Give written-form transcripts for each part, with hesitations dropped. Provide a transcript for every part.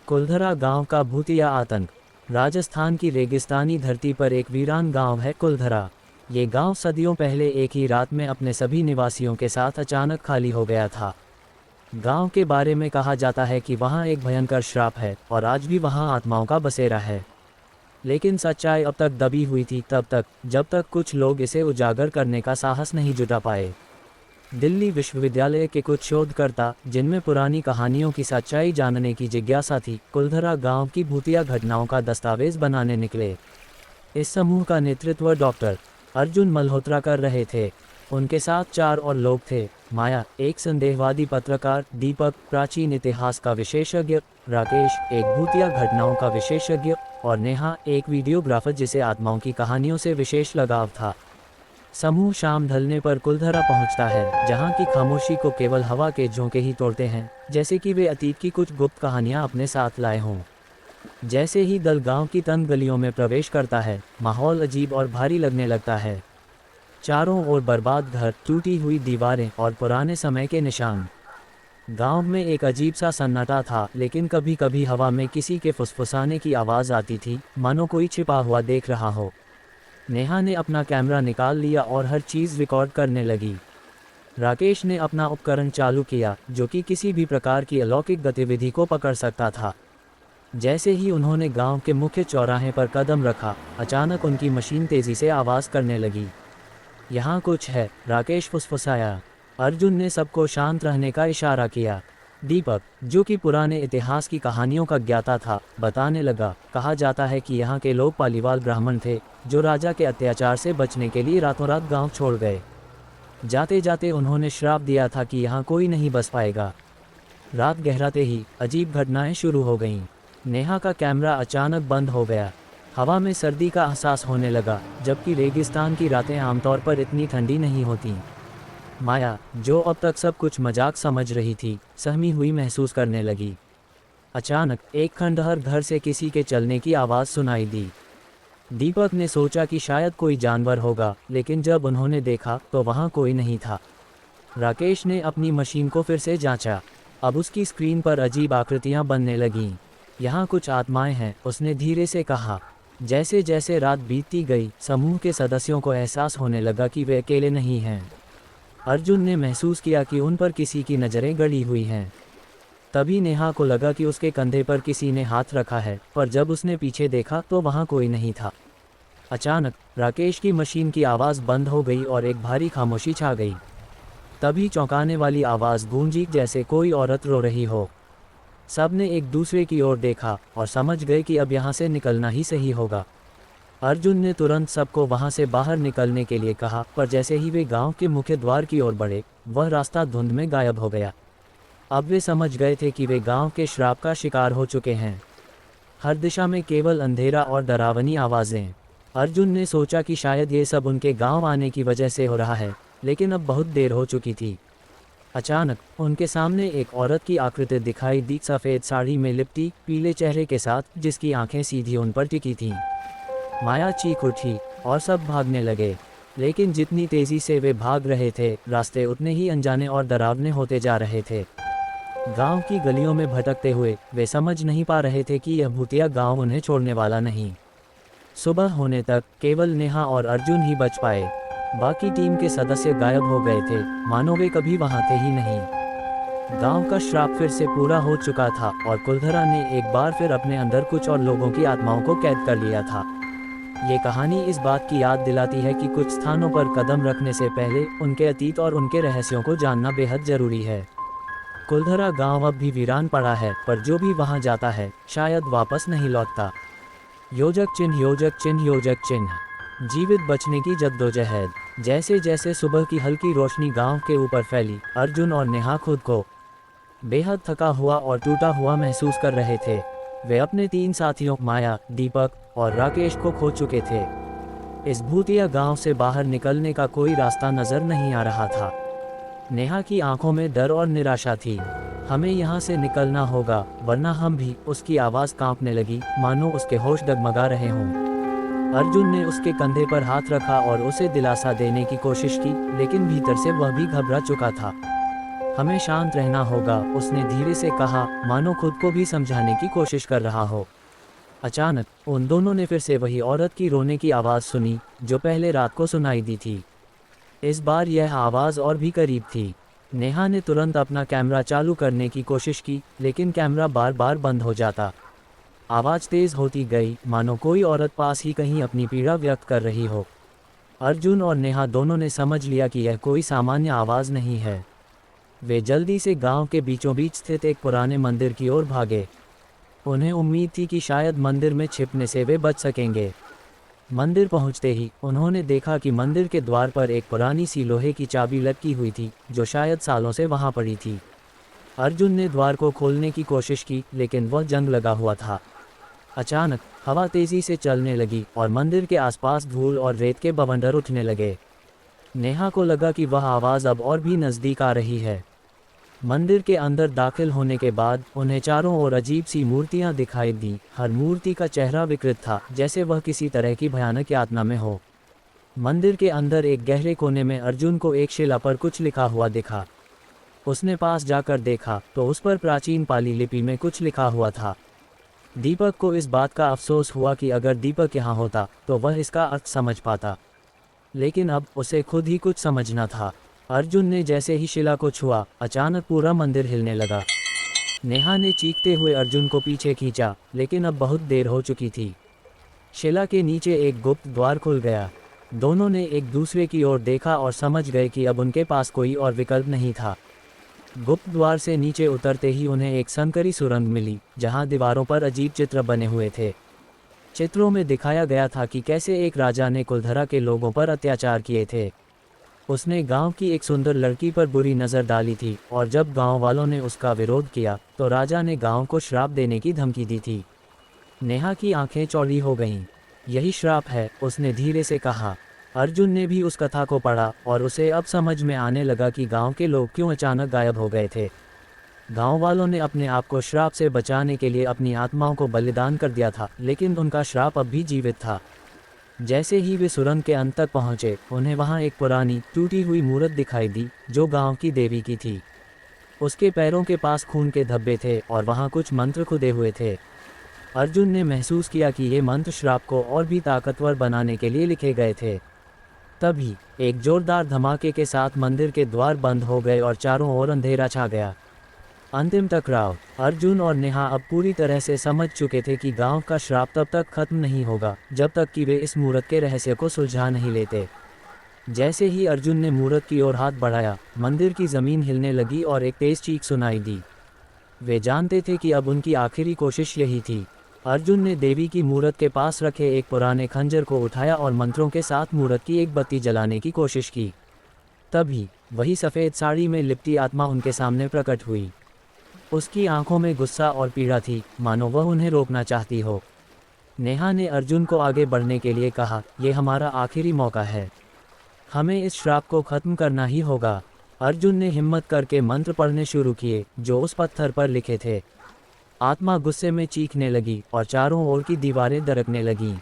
कुलधरा गांव का भूतिया आतंक। राजस्थान की रेगिस्तानी धरती पर एक वीरान गांव है कुलधरा। ये गांव सदियों पहले एक ही रात में अपने सभी निवासियों के साथ अचानक खाली हो गया था। गांव के बारे में कहा जाता है कि वहां एक भयंकर श्राप है और आज भी वहां आत्माओं का बसेरा है। लेकिन सच्चाई अब तक दबी हुई थी तब तक जब तक कुछ लोग इसे उजागर करने का साहस नहीं जुटा पाए। दिल्ली विश्वविद्यालय के कुछ शोधकर्ता, जिनमें पुरानी कहानियों की सच्चाई जानने की जिज्ञासा थी, कुलधरा गांव की भूतिया घटनाओं का दस्तावेज बनाने निकले। इस समूह का नेतृत्व डॉक्टर अर्जुन मल्होत्रा कर रहे थे। उनके साथ 4 और लोग थे। माया, एक संदेहवादी पत्रकार, दीपक, प्राचीन इतिहास का विशेषज्ञ, राकेश, एक भूतिया घटनाओं का विशेषज्ञ, और नेहा, एक वीडियोग्राफर जिसे आत्माओं की कहानियों से विशेष लगाव था। समूह शाम ढलने पर कुलधरा पहुंचता है, जहां की खामोशी को केवल हवा के झोंके ही तोड़ते हैं, जैसे कि वे अतीत की कुछ गुप्त कहानियां अपने साथ लाए हों। जैसे ही दल गांव की तंग गलियों में प्रवेश करता है, माहौल अजीब और भारी लगने लगता है। चारों ओर बर्बाद घर, टूटी हुई दीवारें और पुराने समय के निशान। गांव में एक अजीब सा सन्नाटा था, लेकिन कभी कभी हवा में किसी के फुसफुसाने की आवाज़ आती थी, मानो कोई छिपा हुआ देख रहा हो। नेहा ने अपना कैमरा निकाल लिया और हर चीज़ रिकॉर्ड करने लगी। राकेश ने अपना उपकरण चालू किया, जो कि किसी भी प्रकार की अलौकिक गतिविधि को पकड़ सकता था। जैसे ही उन्होंने गांव के मुख्य चौराहे पर कदम रखा, अचानक उनकी मशीन तेज़ी से आवाज़ करने लगी। यहाँ कुछ है, राकेश फुसफुसाया। अर्जुन ने सबको शांत रहने का इशारा किया। दीपक, जो कि पुराने इतिहास की कहानियों का ज्ञाता था, बताने लगा, कहा जाता है कि यहाँ के लोग पालीवाल ब्राह्मण थे, जो राजा के अत्याचार से बचने के लिए रातों रात गांव छोड़ गए। जाते जाते उन्होंने श्राप दिया था कि यहाँ कोई नहीं बस पाएगा। रात गहराते ही अजीब घटनाएं शुरू हो गईं। नेहा का कैमरा अचानक बंद हो गया। हवा में सर्दी का एहसास होने लगा, जबकि रेगिस्तान की रातें आमतौर पर इतनी ठंडी नहीं होती। माया, जो अब तक सब कुछ मजाक समझ रही थी, सहमी हुई महसूस करने लगी। अचानक एक खंडहर घर से किसी के चलने की आवाज़ सुनाई दी। दीपक ने सोचा कि शायद कोई जानवर होगा, लेकिन जब उन्होंने देखा तो वहाँ कोई नहीं था। राकेश ने अपनी मशीन को फिर से जांचा। अब उसकी स्क्रीन पर अजीब आकृतियाँ बनने लगीं। यहाँ कुछ आत्माएं हैं, उसने धीरे से कहा। जैसे जैसे रात बीतती गई, समूह के सदस्यों को एहसास होने लगा कि वे अकेले नहीं हैं। अर्जुन ने महसूस किया कि उन पर किसी की नज़रें गड़ी हुई हैं। तभी नेहा को लगा कि उसके कंधे पर किसी ने हाथ रखा है, पर जब उसने पीछे देखा तो वहाँ कोई नहीं था। अचानक राकेश की मशीन की आवाज़ बंद हो गई और एक भारी खामोशी छा गई। तभी चौंकाने वाली आवाज़ गूंजी, जैसे कोई औरत रो रही हो। सब ने एक दूसरे की ओर देखा और समझ गए कि अब यहाँ से निकलना ही सही होगा। अर्जुन ने तुरंत सबको वहां से बाहर निकलने के लिए कहा, पर जैसे ही वे गांव के मुख्य द्वार की ओर बढ़े, वह रास्ता धुंध में गायब हो गया। अब वे समझ गए थे कि वे गांव के श्राप का शिकार हो चुके हैं। हर दिशा में केवल अंधेरा और डरावनी आवाज़ें। अर्जुन ने सोचा कि शायद ये सब उनके गांव आने की वजह से हो रहा है, लेकिन अब बहुत देर हो चुकी थी। अचानक उनके सामने एक औरत की आकृति दिखाई दी, सफ़ेद साड़ी में लिपटी, पीले चेहरे के साथ, जिसकी आंखें सीधी उन पर टिकी थीं। माया चीख उठी और सब भागने लगे, लेकिन जितनी तेज़ी से वे भाग रहे थे, रास्ते उतने ही अनजाने और डरावने होते जा रहे थे। गांव की गलियों में भटकते हुए वे समझ नहीं पा रहे थे कि यह भूतिया गांव उन्हें छोड़ने वाला नहीं। सुबह होने तक केवल नेहा और अर्जुन ही बच पाए। बाकी टीम के सदस्य गायब हो गए थे, मानो वे कभी वहां थे ही नहीं। गांव का श्राप फिर से पूरा हो चुका था और कुलधरा ने एक बार फिर अपने अंदर कुछ और लोगों की आत्माओं को कैद कर लिया था। ये कहानी इस बात की याद दिलाती है कि कुछ स्थानों पर कदम रखने से पहले उनके अतीत और उनके रहस्यों को जानना बेहद ज़रूरी है। कुलधरा गांव अब भी वीरान पड़ा है, पर जो भी वहां जाता है शायद वापस नहीं लौटता। योजक चिन्ह, योजक चिन्ह, योजक चिन्ह। जीवित बचने की जद्दोजहद। जैसे जैसे सुबह की हल्की रोशनी गांव के ऊपर फैली, अर्जुन और नेहा खुद को बेहद थका हुआ और टूटा हुआ महसूस कर रहे थे। वे अपने 3 साथियों माया, दीपक और राकेश को खो चुके थे। इस भूतिया गांव से बाहर निकलने का कोई रास्ता नजर नहीं आ रहा था। नेहा की आंखों में डर और निराशा थी। हमें यहाँ से निकलना होगा, वरना हम भी। उसकी आवाज़ कांपने लगी, मानो उसके होश डगमगा रहे हों। अर्जुन ने उसके कंधे पर हाथ रखा और उसे दिलासा देने की कोशिश की, लेकिन भीतर से वह भी घबरा चुका था। हमें शांत रहना होगा, उसने धीरे से कहा, मानो खुद को भी समझाने की कोशिश कर रहा हो। अचानक उन दोनों ने फिर से वही औरत की रोने की आवाज़ सुनी, जो पहले रात को सुनाई दी थी। इस बार यह आवाज़ और भी करीब थी। नेहा ने तुरंत अपना कैमरा चालू करने की कोशिश की, लेकिन कैमरा बार बार बंद हो जाता। आवाज़ तेज़ होती गई, मानो कोई औरत पास ही कहीं अपनी पीड़ा व्यक्त कर रही हो। अर्जुन और नेहा दोनों ने समझ लिया कि यह कोई सामान्य आवाज़ नहीं है। वे जल्दी से गांव के बीचों बीच स्थित एक पुराने मंदिर की ओर भागे। उन्हें उम्मीद थी कि शायद मंदिर में छिपने से वे बच सकेंगे। मंदिर पहुंचते ही उन्होंने देखा कि मंदिर के द्वार पर एक पुरानी सी लोहे की चाबी लटकी हुई थी, जो शायद सालों से वहां पड़ी थी। अर्जुन ने द्वार को खोलने की कोशिश की, लेकिन वह जंग लगा हुआ था। अचानक हवा तेज़ी से चलने लगी और मंदिर के आसपास धूल और रेत के बवंडर उठने लगे। नेहा को लगा कि वह आवाज़ अब और भी नज़दीक आ रही है। मंदिर के अंदर दाखिल होने के बाद उन्हें चारों ओर अजीब सी मूर्तियां दिखाई दी। हर मूर्ति का चेहरा विकृत था, जैसे वह किसी तरह की भयानक यातना में हो। मंदिर के अंदर एक गहरे कोने में अर्जुन को एक शिला पर कुछ लिखा हुआ दिखा। उसने पास जाकर देखा तो उस पर प्राचीन पाली लिपि में कुछ लिखा हुआ था। दीपक को इस बात का अफसोस हुआ कि अगर दीपक यहाँ होता तो वह इसका अर्थ समझ पाता, लेकिन अब उसे खुद ही कुछ समझना था। अर्जुन ने जैसे ही शिला को छुआ, अचानक पूरा मंदिर हिलने लगा। नेहा ने चीखते हुए अर्जुन को पीछे खींचा, लेकिन अब बहुत देर हो चुकी थी। शिला के नीचे एक गुप्त द्वार खुल गया। दोनों ने एक दूसरे की ओर देखा और समझ गए कि अब उनके पास कोई और विकल्प नहीं था। गुप्त द्वार से नीचे उतरते ही उन्हें एक संकरी सुरंग मिली, जहां दीवारों पर अजीब चित्र बने हुए थे। चित्रों में दिखाया गया था कि कैसे एक राजा ने कुलधरा के लोगों पर अत्याचार किए थे। उसने गांव की एक सुंदर लड़की पर बुरी नज़र डाली थी, और जब गांव वालों ने उसका विरोध किया तो राजा ने गांव को श्राप देने की धमकी दी थी। नेहा की आंखें चौड़ी हो गईं। यही श्राप है, उसने धीरे से कहा। अर्जुन ने भी उस कथा को पढ़ा और उसे अब समझ में आने लगा कि गांव के लोग क्यों अचानक गायब हो गए थे। गांव वालों ने अपने आप को श्राप से बचाने के लिए अपनी आत्माओं को बलिदान कर दिया था, लेकिन उनका श्राप अब भी जीवित था। जैसे ही वे सुरंग के अंत तक पहुंचे, उन्हें वहां एक पुरानी टूटी हुई मूर्त दिखाई दी, जो गांव की देवी की थी। उसके पैरों के पास खून के धब्बे थे और वहां कुछ मंत्र खुदे हुए थे। अर्जुन ने महसूस किया कि ये मंत्र श्राप को और भी ताकतवर बनाने के लिए लिखे गए थे। तभी एक जोरदार धमाके के साथ मंदिर के द्वार बंद हो गए और चारों ओर अंधेरा छा गया। अंतिम टकराव। अर्जुन और नेहा अब पूरी तरह से समझ चुके थे कि गांव का श्राप तब तक खत्म नहीं होगा जब तक कि वे इस मूर्त के रहस्य को सुलझा नहीं लेते। जैसे ही अर्जुन ने मूर्त की ओर हाथ बढ़ाया, मंदिर की ज़मीन हिलने लगी और एक तेज चीख सुनाई दी। वे जानते थे कि अब उनकी आखिरी कोशिश यही थी। अर्जुन ने देवी की मूर्त के पास रखे एक पुराने खंजर को उठाया और मंत्रों के साथ मूर्त की एक बत्ती जलाने की कोशिश की। तभी वही सफ़ेद साड़ी में लिपटी आत्मा उनके सामने प्रकट हुई। उसकी आंखों में गुस्सा और पीड़ा थी, मानो वह उन्हें रोकना चाहती हो। नेहा ने अर्जुन को आगे बढ़ने के लिए कहा, यह हमारा आखिरी मौका है, हमें इस श्राप को ख़त्म करना ही होगा। अर्जुन ने हिम्मत करके मंत्र पढ़ने शुरू किए, जो उस पत्थर पर लिखे थे। आत्मा गुस्से में चीखने लगी और चारों ओर की दीवारें दरकने लगीं।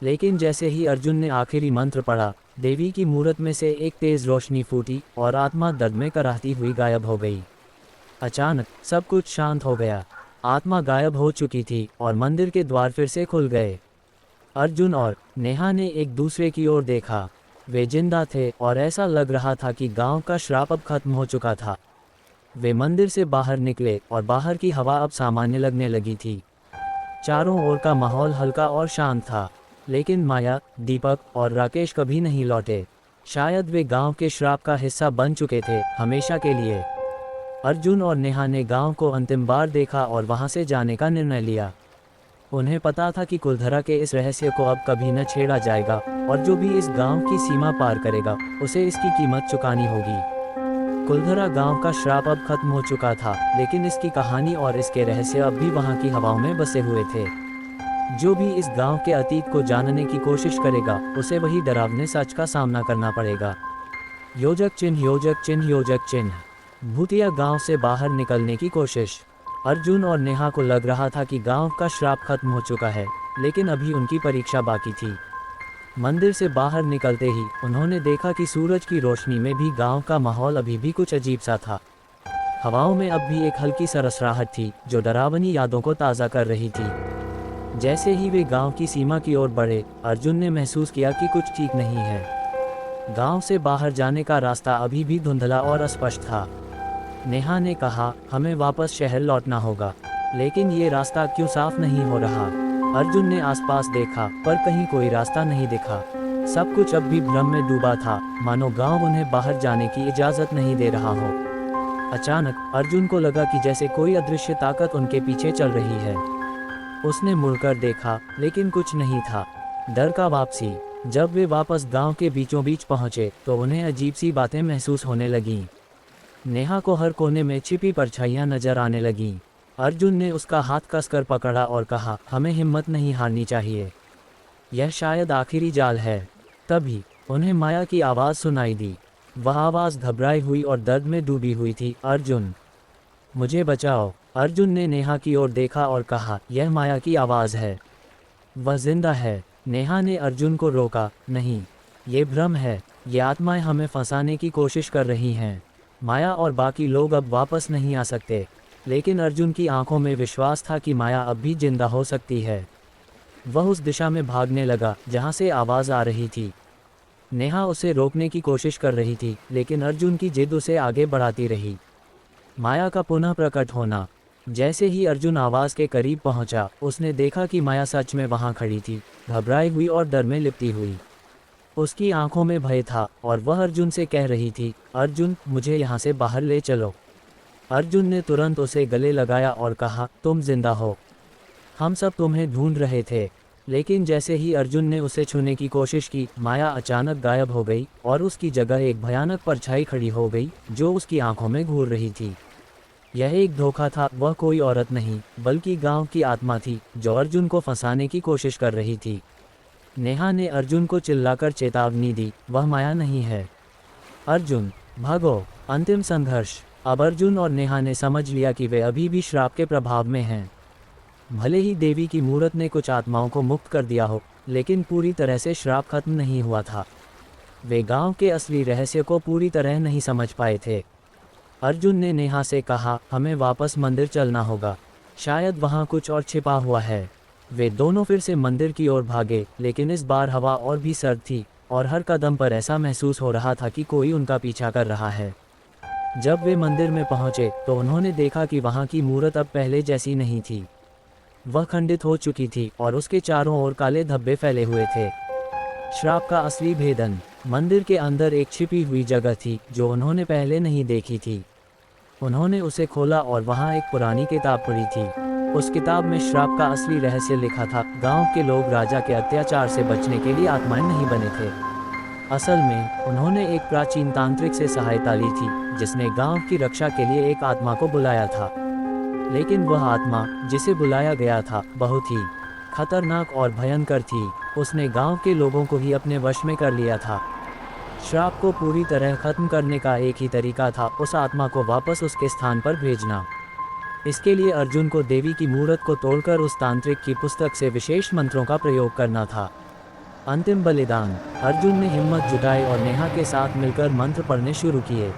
लेकिन जैसे ही अर्जुन ने आखिरी मंत्र पढ़ा, देवी की मूर्त में से एक तेज़ रोशनी फूटी और आत्मा दर्द में कराहती हुई गायब हो गई। अचानक सब कुछ शांत हो गया। आत्मा गायब हो चुकी थी और मंदिर के द्वार फिर से खुल गए। अर्जुन और नेहा ने एक दूसरे की ओर देखा। वे जिंदा थे और ऐसा लग रहा था कि गांव का श्राप अब खत्म हो चुका था। वे मंदिर से बाहर निकले और बाहर की हवा अब सामान्य लगने लगी थी। चारों ओर का माहौल हल्का और शांत था, लेकिन माया, दीपक और राकेश कभी नहीं लौटे। शायद वे गांव के श्राप का हिस्सा बन चुके थे, हमेशा के लिए। अर्जुन और नेहा ने गांव को अंतिम बार देखा और वहां से जाने का निर्णय लिया। उन्हें पता था कि कुलधरा के इस रहस्य को अब कभी न छेड़ा जाएगा, और जो भी इस गांव की सीमा पार करेगा, उसे इसकी कीमत चुकानी होगी। कुलधरा गांव का श्राप अब खत्म हो चुका था, लेकिन इसकी कहानी और इसके रहस्य अब भी वहां की हवाओं में बसे हुए थे। जो भी इस गांव के अतीत को जानने की कोशिश करेगा, उसे वही डरावने सच का सामना करना पड़ेगा। योजक चिन्ह, योजक चिन्ह, योजक चिन्ह। भूतिया गांव से बाहर निकलने की कोशिश। अर्जुन और नेहा को लग रहा था कि गांव का श्राप खत्म हो चुका है, लेकिन अभी उनकी परीक्षा बाकी थी। मंदिर से बाहर निकलते ही उन्होंने देखा कि सूरज की रोशनी में भी गांव का माहौल अभी भी कुछ अजीब सा था। हवाओं में अब भी एक हल्की सरसराहट थी जो डरावनी यादों को ताज़ा कर रही थी। जैसे ही वे गांव की सीमा की ओर बढ़े, अर्जुन ने महसूस किया कि कुछ ठीक नहीं है। गांव से बाहर जाने का रास्ता अभी भी धुंधला और अस्पष्ट था। नेहा ने कहा, हमें वापस शहर लौटना होगा, लेकिन ये रास्ता क्यों साफ नहीं हो रहा। अर्जुन ने आसपास देखा, पर कहीं कोई रास्ता नहीं दिखा। सब कुछ अब भी भ्रम में डूबा था, मानो गांव उन्हें बाहर जाने की इजाज़त नहीं दे रहा हो। अचानक अर्जुन को लगा कि जैसे कोई अदृश्य ताकत उनके पीछे चल रही है। उसने मुड़कर देखा, लेकिन कुछ नहीं था। डर का वापसी। जब वे वापस गांव के बीचों बीच पहुंचे तो उन्हें अजीब सी बातें महसूस होने लगीं। नेहा को हर कोने में छिपी परछाइयां नजर आने लगीं। अर्जुन ने उसका हाथ कसकर पकड़ा और कहा, हमें हिम्मत नहीं हारनी चाहिए, यह शायद आखिरी जाल है। तभी उन्हें माया की आवाज़ सुनाई दी। वह आवाज़ घबराई हुई और दर्द में डूबी हुई थी। अर्जुन, मुझे बचाओ। अर्जुन ने नेहा की ओर देखा और कहा, यह माया की आवाज़ है, वह जिंदा है। नेहा ने अर्जुन को रोका, नहीं, ये भ्रम है, ये आत्माएं हमें फंसाने की कोशिश कर रही हैं। माया और बाकी लोग अब वापस नहीं आ सकते। लेकिन अर्जुन की आंखों में विश्वास था कि माया अब भी जिंदा हो सकती है। वह उस दिशा में भागने लगा जहां से आवाज़ आ रही थी। नेहा उसे रोकने की कोशिश कर रही थी, लेकिन अर्जुन की जिद उसे आगे बढ़ाती रही। माया का पुनः प्रकट होना। जैसे ही अर्जुन आवाज़ के करीब पहुंचा, उसने देखा कि माया सच में वहां खड़ी थी, घबराई हुई और डर में लिपटी हुई। उसकी आंखों में भय था और वह अर्जुन से कह रही थी, अर्जुन, मुझे यहाँ से बाहर ले चलो। अर्जुन ने तुरंत उसे गले लगाया और कहा, तुम जिंदा हो, हम सब तुम्हें ढूंढ रहे थे। लेकिन जैसे ही अर्जुन ने उसे छूने की कोशिश की, माया अचानक गायब हो गई और उसकी जगह एक भयानक परछाई खड़ी हो गई जो उसकी आंखों में घूर रही थी। यह एक धोखा था, वह कोई औरत नहीं बल्कि गांव की आत्मा थी जो अर्जुन को फंसाने की कोशिश कर रही थी। नेहा ने अर्जुन को चिल्लाकर चेतावनी दी, वह माया नहीं है। अर्जुन, भागो। अंतिम संघर्ष। अब अर्जुन और नेहा ने समझ लिया कि वे अभी भी श्राप के प्रभाव में हैं। भले ही देवी की मूरत ने कुछ आत्माओं को मुक्त कर दिया हो, लेकिन पूरी तरह से श्राप खत्म नहीं हुआ था। वे गांव के असली रहस्य को पूरी तरह नहीं समझ पाए थे। अर्जुन ने नेहा से कहा, हमें वापस मंदिर चलना होगा, शायद वहां कुछ और छिपा हुआ है। वे दोनों फिर से मंदिर की ओर भागे, लेकिन इस बार हवा और भी सर्द थी और हर कदम पर ऐसा महसूस हो रहा था कि कोई उनका पीछा कर रहा है। जब वे मंदिर में पहुंचे तो उन्होंने देखा कि वहां की मूरत अब पहले जैसी नहीं थी। वह खंडित हो चुकी थी और उसके चारों ओर काले धब्बे फैले हुए थे। श्राप का असली भेदन। मंदिर के अंदर एक छिपी हुई जगह थी जो उन्होंने पहले नहीं देखी थी। उन्होंने उसे खोला और वहां एक पुरानी किताब पढ़ी थी। उस किताब में श्राप का असली रहस्य लिखा था। गांव के लोग राजा के अत्याचार से बचने के लिए आत्माएं नहीं बने थे। असल में उन्होंने एक प्राचीन तांत्रिक से सहायता ली थी जिसने गांव की रक्षा के लिए एक आत्मा को बुलाया था। लेकिन वह आत्मा जिसे बुलाया गया था बहुत ही खतरनाक और भयंकर थी। उसने गांव के लोगों को ही अपने वश में कर लिया था। श्राप को पूरी तरह खत्म करने का एक ही तरीका था, उस आत्मा को वापस उसके स्थान पर भेजना। इसके लिए अर्जुन को देवी की मूरत को तोड़कर उस तांत्रिक की पुस्तक से विशेष मंत्रों का प्रयोग करना था। अंतिम बलिदान। अर्जुन ने हिम्मत जुटाई और नेहा के साथ मिलकर मंत्र पढ़ने शुरू किए।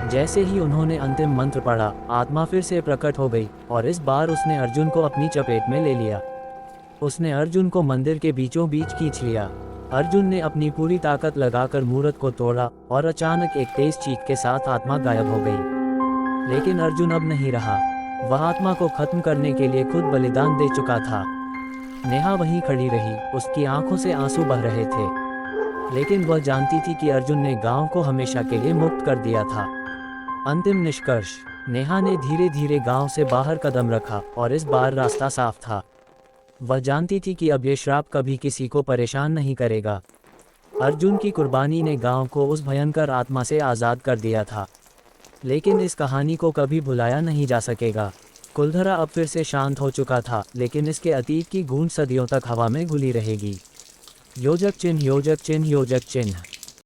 जैसे ही उन्होंने अंतिम मंत्र पढ़ा, आत्मा फिर से प्रकट हो गई और इस बार उसने अर्जुन को अपनी चपेट में ले लिया। उसने अर्जुन को मंदिर के बीचों बीच खींच लिया। अर्जुन ने अपनी पूरी ताकत लगाकर मूरत को तोड़ा और अचानक एक तेज चीख के साथ आत्मा गायब हो गई। लेकिन अर्जुन अब नहीं रहा। वह आत्मा को खत्म करने के लिए खुद बलिदान दे चुका था। नेहा वहीं खड़ी रही, उसकी आंखों से आंसू बह रहे थे, लेकिन वह जानती थी कि अर्जुन ने गांव को हमेशा के लिए मुक्त कर दिया था। अंतिम निष्कर्ष। नेहा ने धीरे धीरे गांव से बाहर कदम रखा और इस बार रास्ता साफ था। वह जानती थी कि अब ये श्राप कभी किसी को परेशान नहीं करेगा। अर्जुन की कुर्बानी ने गांव को उस भयंकर आत्मा से आज़ाद कर दिया था, लेकिन इस कहानी को कभी भुलाया नहीं जा सकेगा। कुलधरा अब फिर से शांत हो चुका था, लेकिन इसके अतीत की गूंज सदियों तक हवा में घुली रहेगी। योजक चिन्ह, योजक चिन्ह, योजक चिन्ह।